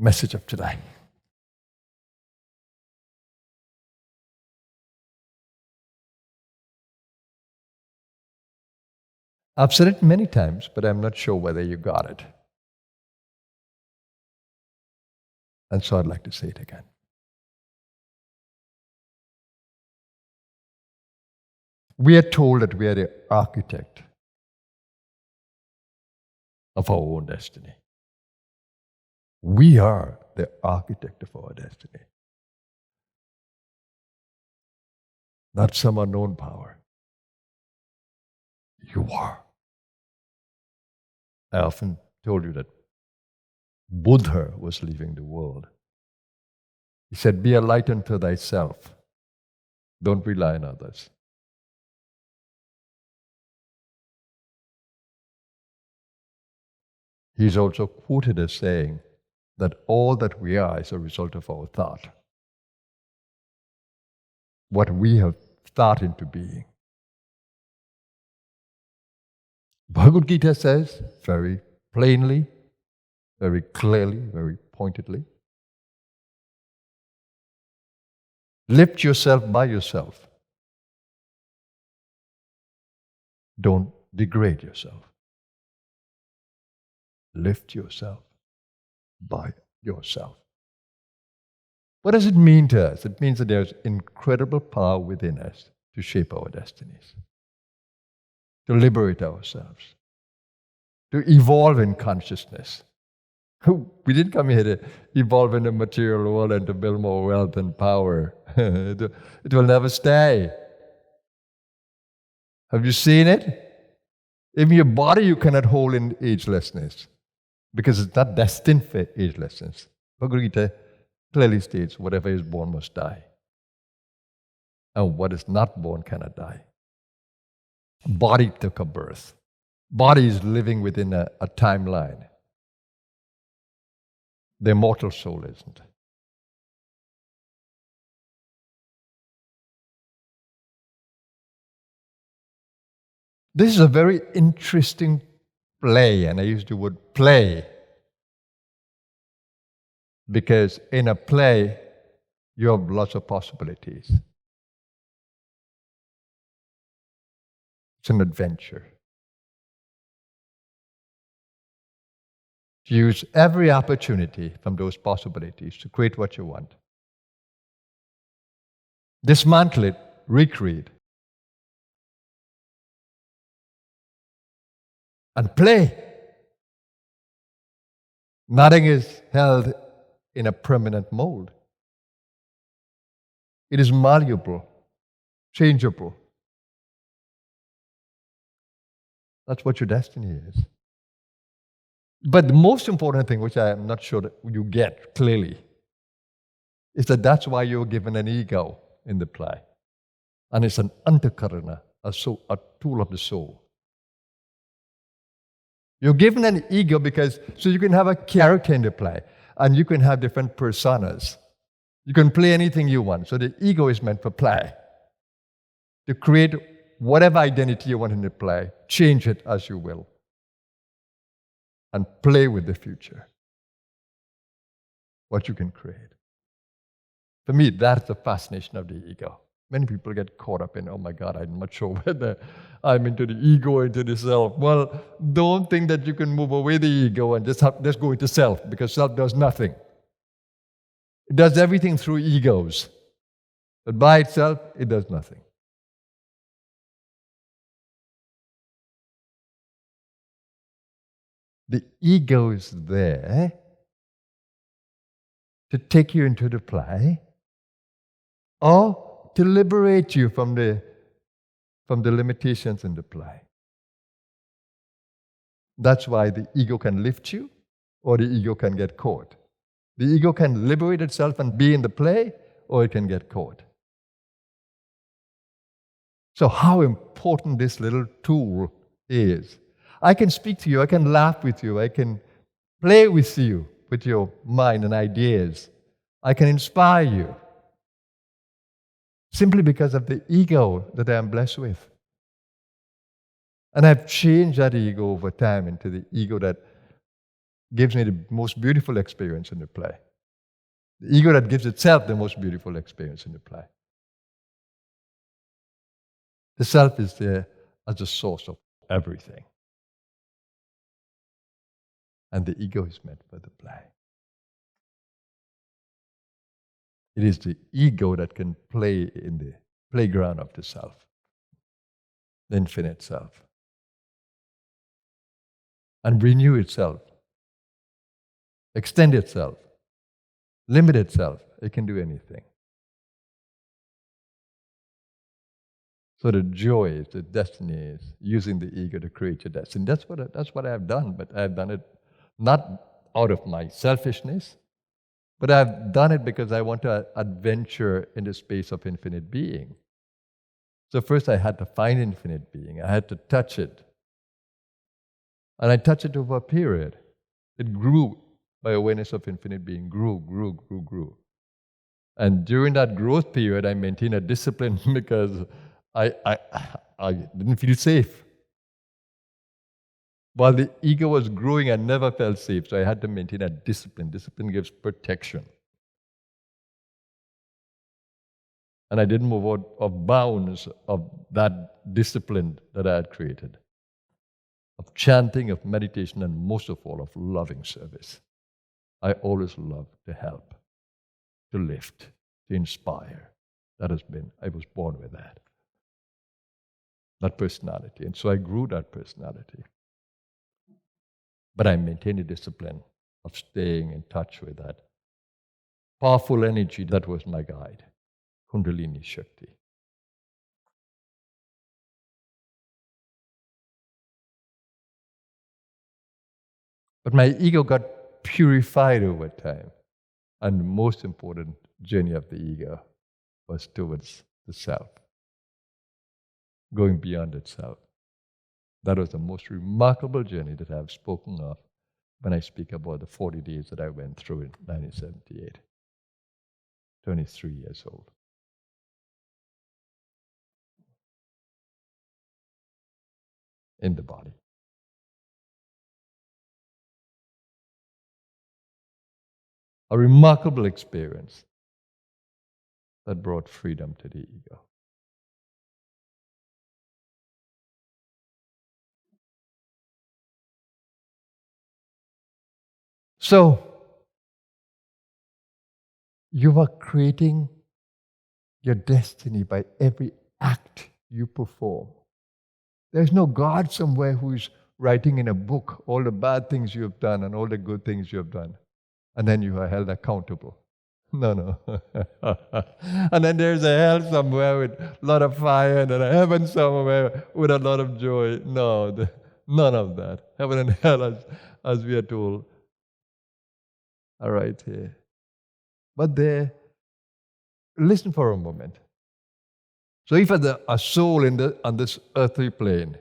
message of today. I've said it many times, but I'm not sure whether you got it. And so I'd like to say it again. We are told that we are the architect of our own destiny. We are the architect of our destiny. Not some unknown power. You are. I often told you that Buddha was leaving the world. He said, be a light unto thyself. Don't rely on others. He's also quoted as saying that all that we are is a result of our thought. What we have thought into being. Bhagavad Gita says very plainly, very clearly, very pointedly, lift yourself by yourself. Don't degrade yourself. Lift yourself by yourself. What does it mean to us? It means that there's incredible power within us to shape our destinies, to liberate ourselves, to evolve in consciousness. We didn't come here to evolve in the material world and to build more wealth and power. It will never stay. Have you seen it? Even your body you cannot hold in agelessness because it's not destined for agelessness. Bhagavad Gita clearly states, whatever is born must die. And what is not born cannot die. Body took a birth. Body is living within a timeline. The immortal soul isn't. This is a very interesting play, and I use the word play because in a play, you have lots of possibilities. It's an adventure. Use every opportunity from those possibilities to create what you want. Dismantle it, recreate. And play. Nothing is held in a permanent mold. It is malleable, changeable. That's what your destiny is. But the most important thing, which I am not sure that you get clearly, is that that's why you're given an ego in the play. And it's an antakarana, a tool of the soul. You're given an ego because, so you can have a character in the play, and you can have different personas. You can play anything you want. So the ego is meant for play. To create whatever identity you want in the play, change it as you will. And play with the future. What you can create. For me, that's the fascination of the ego. Many people get caught up in, oh my God, I'm not sure whether I'm into the ego or into the self. Well, don't think that you can move away the ego and just go into self, because self does nothing. It does everything through egos. But by itself, it does nothing. The ego is there to take you into the play or to liberate you from the limitations in the play. That's why the ego can lift you or the ego can get caught. The ego can liberate itself and be in the play, or it can get caught. So how important this little tool is. I can speak to you, I can laugh with you, I can play with you, with your mind and ideas. I can inspire you. Simply because of the ego that I am blessed with. And I've changed that ego over time into the ego that gives me the most beautiful experience in the play. The ego that gives itself the most beautiful experience in the play. The self is there as the source of everything. And the ego is meant for the play. It is the ego that can play in the playground of the self, the infinite self, and renew itself, extend itself, limit itself. It can do anything. So the joy, the destiny is using the ego to create your destiny. That's what I have done, but I have done it not out of my selfishness, but I've done it because I want to adventure in the space of infinite being. So first I had to find infinite being. I had to touch it. And I touched it over a period. It grew by awareness of infinite being, grew. And during that growth period, I maintained a discipline because I didn't feel safe. While the ego was growing, I never felt safe, so I had to maintain a discipline. Discipline gives protection. And I didn't move out of bounds of that discipline that I had created, of chanting, of meditation, and most of all, of loving service. I always love to help, to lift, to inspire. I was born with that personality. And so I grew that personality. But I maintained a discipline of staying in touch with that powerful energy that was my guide, Kundalini Shakti. But my ego got purified over time. And the most important journey of the ego was towards the self, going beyond itself. That was the most remarkable journey that I've spoken of when I speak about the 40 days that I went through in 1978, 23 years old. In the body. A remarkable experience that brought freedom to the ego. So, you are creating your destiny by every act you perform. There's no God somewhere who's writing in a book all the bad things you have done and all the good things you have done. And then you are held accountable. No. And then there's a hell somewhere with a lot of fire and then a heaven somewhere with a lot of joy. No, none of that. Heaven and hell, as we are told, are right here. But listen for a moment. So if a soul on this earthly plane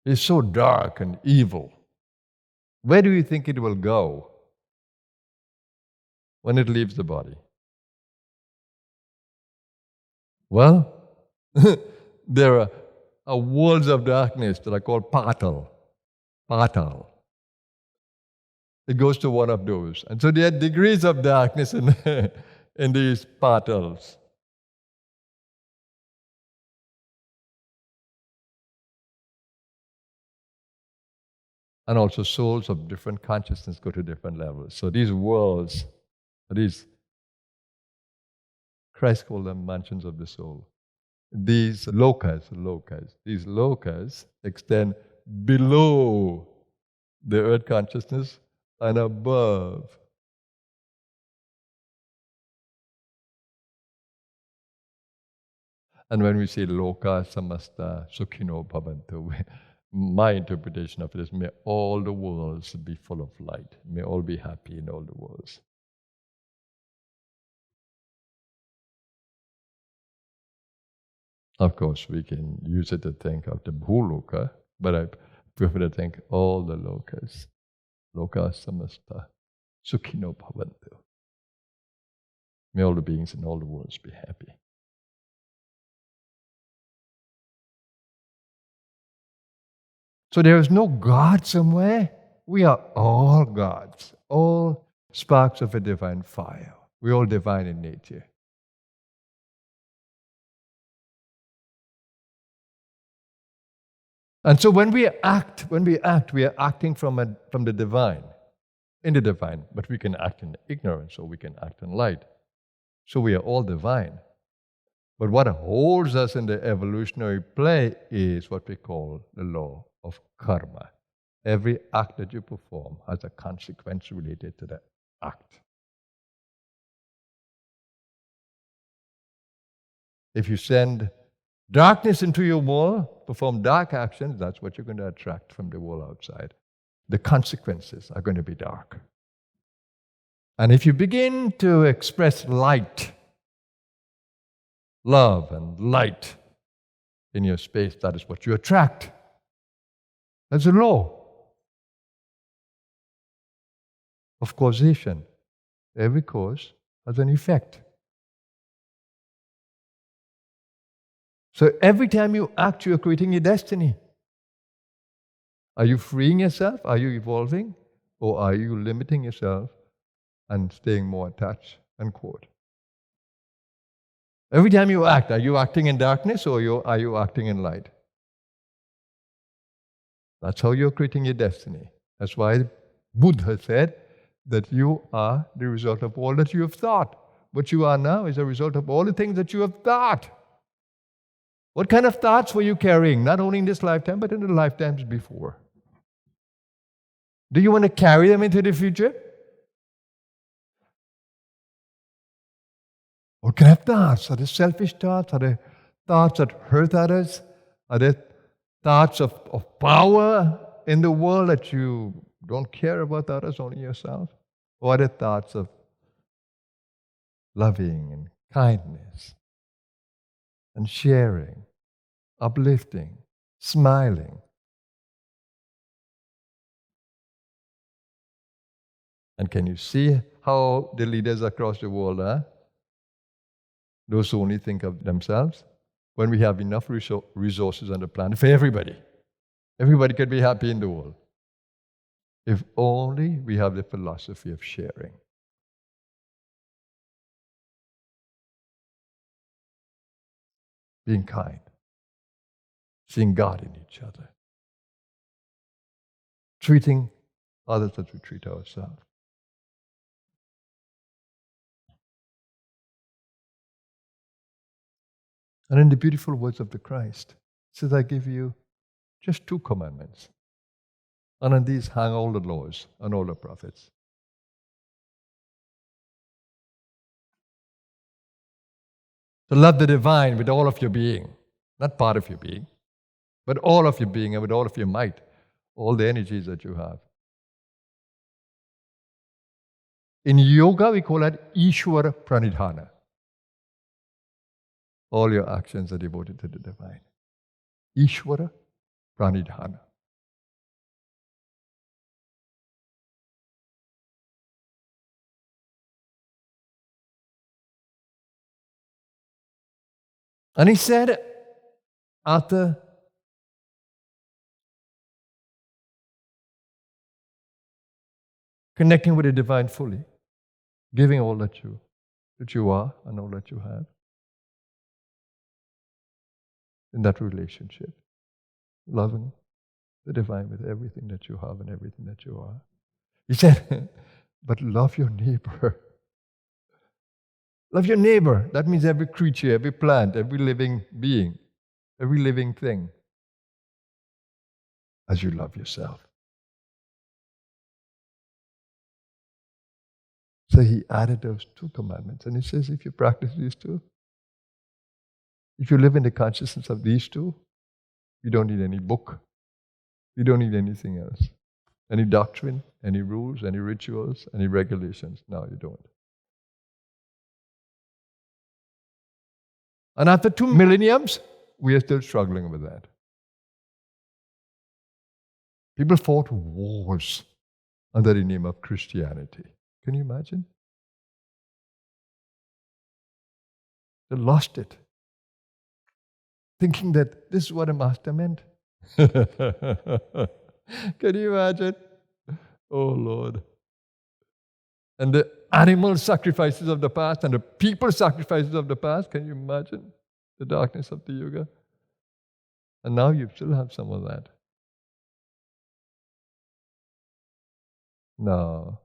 is so dark and evil, where do you think it will go when it leaves the body? Well, there are worlds of darkness that are called patal. It goes to one of those. And so there are degrees of darkness in these patals. And also souls of different consciousness go to different levels. So these worlds, Christ called them mansions of the soul. These lokas extend below the earth consciousness and above. And when we say loka samasta sukhino bhavantu, my interpretation of it is, may all the worlds be full of light. May all be happy in all the worlds. Of course, we can use it to think of the bhuloka, but I prefer to think all the lokas. Loka samasta sukhino bhavantu. May all the beings in all the worlds be happy. So there is no God somewhere. We are all gods, all sparks of a divine fire. We're all divine in nature. And so when we act, we are acting from the divine, in the divine. But we can act in ignorance, or we can act in light. So we are all divine. But what holds us in the evolutionary play is what we call the law of karma. Every act that you perform has a consequence related to that act. If you send darkness into your world, perform dark actions, that's what you're going to attract from the world outside. The consequences are going to be dark. And if you begin to express light, love and light in your space, that is what you attract. That's a law of causation. Every cause has an effect. So every time you act, you are creating your destiny. Are you freeing yourself? Are you evolving? Or are you limiting yourself and staying more attached and caught? Every time you act, are you acting in darkness, or are you acting in light? That's how you're creating your destiny. That's why Buddha said that you are the result of all that you have thought. What you are now is a result of all the things that you have thought. What kind of thoughts were you carrying, not only in this lifetime, but in the lifetimes before? Do you want to carry them into the future? What kind of thoughts? Are they selfish thoughts? Are they thoughts that hurt others? Are they thoughts of power in the world that you don't care about others, only yourself? Or are they thoughts of loving and kindness and sharing, uplifting, smiling? And can you see how the leaders across the world are? Those who only think of themselves. When we have enough resources on the planet for everybody. Everybody could be happy in the world. If only we have the philosophy of sharing. Being kind. Seeing God in each other. Treating others as we treat ourselves. And in the beautiful words of the Christ, it says, I give you just 2 commandments. And on these hang all the laws and all the prophets. To love the divine with all of your being, not part of your being, but all of your being and with all of your might, all the energies that you have. In yoga, we call that Ishvara Pranidhana. All your actions are devoted to the divine. Ishvara Pranidhana. And he said, after connecting with the divine fully, giving all that you are and all that you have, in that relationship, loving the divine with everything that you have and everything that you are. He said, but love your neighbor. Love your neighbor. That means every creature, every plant, every living being, every living thing, as you love yourself. So he added those 2 commandments. And he says, if you practice these 2, if you live in the consciousness of these 2, you don't need any book. You don't need anything else. Any doctrine, any rules, any rituals, any regulations. No, you don't. And after 2 millenniums, we are still struggling with that. People fought wars under the name of Christianity. Can you imagine? They lost it, thinking that this is what a master meant. Can you imagine? Oh Lord. And the animal sacrifices of the past and the people sacrifices of the past, can you imagine the darkness of the Yuga? And now you still have some of that. No,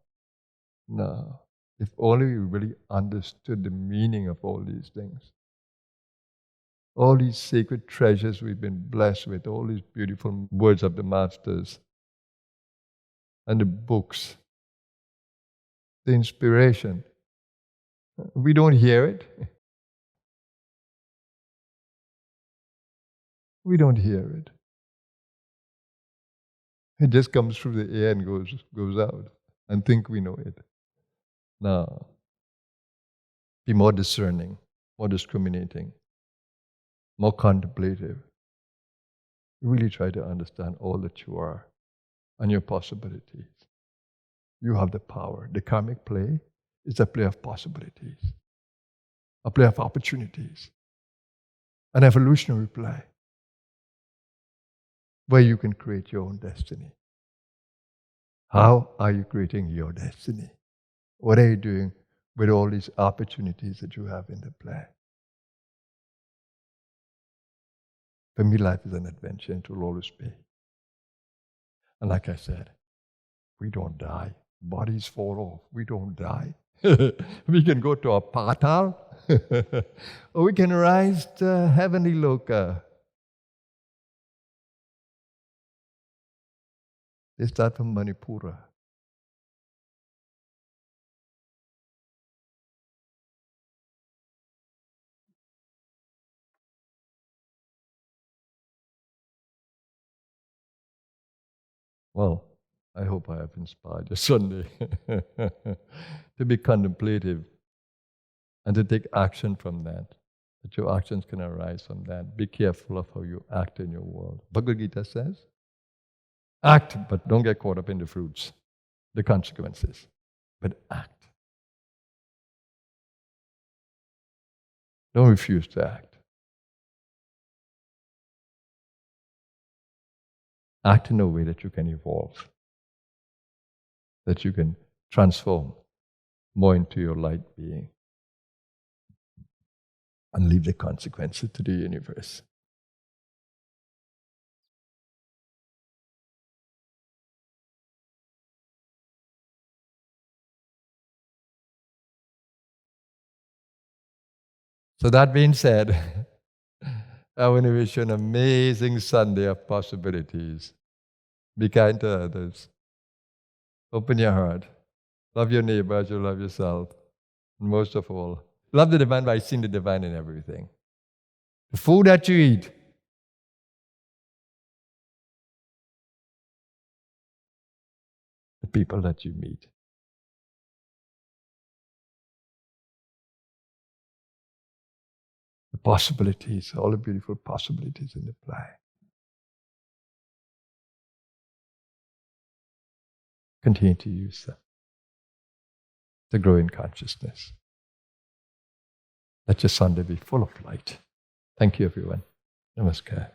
no. If only we really understood the meaning of all these things. All these sacred treasures we've been blessed with, all these beautiful words of the masters, and the books, the inspiration. We don't hear it. We don't hear it. It just comes through the air and goes out, and think we know it. No. Be more discerning, more discriminating, more contemplative. Really try to understand all that you are and your possibilities. You have the power. The karmic play is a play of possibilities, a play of opportunities, an evolutionary play where you can create your own destiny. How are you creating your destiny? What are you doing with all these opportunities that you have in the play? For me, life is an adventure and it will always be. And like I said, we don't die. Bodies fall off. We don't die. We can go to a patal or we can rise to heavenly loka. They start from Manipura. Well, I hope I have inspired you Sunday to be contemplative and to take action from that your actions can arise from that. Be careful of how you act in your world. Bhagavad Gita says, act, but don't get caught up in the fruits, the consequences, but act. Don't refuse to act. Act in a way that you can evolve, that you can transform more into your light being, and leave the consequences to the universe. So that being said, I want to wish you an amazing Sunday of possibilities. Be kind to others. Open your heart. Love your neighbor as you love yourself. And most of all, love the divine by seeing the divine in everything. The food that you eat, the people that you meet. The possibilities, all the beautiful possibilities in the play. Continue to use them to grow in consciousness. Let your Sunday be full of light. Thank you, everyone. Namaskar.